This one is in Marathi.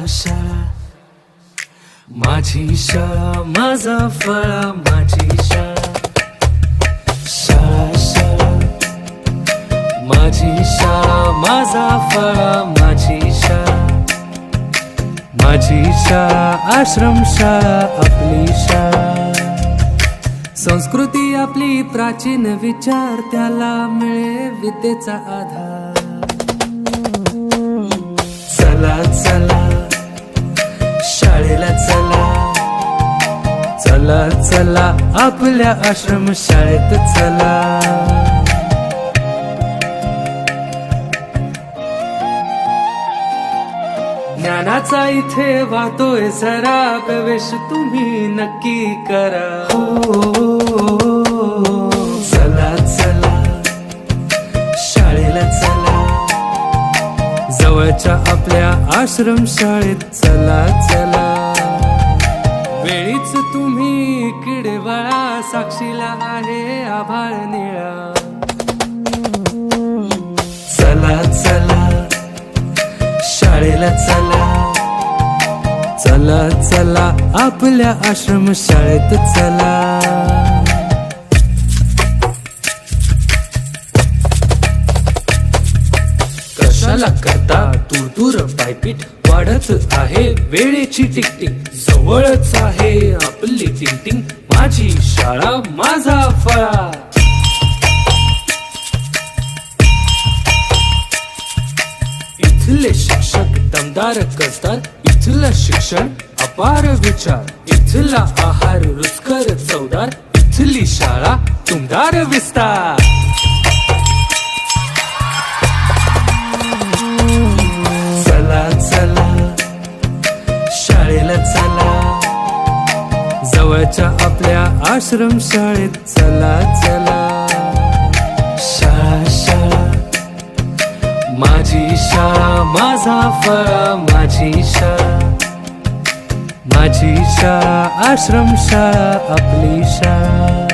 शाळा माझी शाळा माझा फळा माझी शाळा शाळा शाळा माझी शाळा माझा फळा माझी शाळा माझी शाळा आश्रम शाळा आपली शाळा संस्कृती आपली प्राचीन विचार त्याला मिळे विद्येचा आधार चला चला शाळेला चला चला चला आपल्या आश्रम शाळेत चला ज्ञानाचा इथे वाहतोय जरा प्रवेश तुम्ही नक्की करा हो चला चला शाळेला चला जवळच्या आपल्या आश्रम शाळेत चला चला वेळीच तुम्ही किडवाळा साक्षीला आहे आभाळ निळा चला चला शाळेला चला चला चला आपल्या आश्रम शाळेत चला कशाला करता दूर दूर पायपीट वाढत आहे वेळेची टिकटिक जवळच आहे आपली टिंगटिंग माझी शाळा माझा फळा इथले शिक्षक दमदार कसदार इथलं शिक्षण अपार विचार इथला आहार रुचकर चवदार इथली शाळा तुमदार विस्तार चला चला शाळेला चला जवळच्या आपल्या आश्रम शाळेत चला चला शाळा शाळा माझी शाळा माझा फळा माझी शाळा माझी शाळा आश्रम शाळा आपली शाळा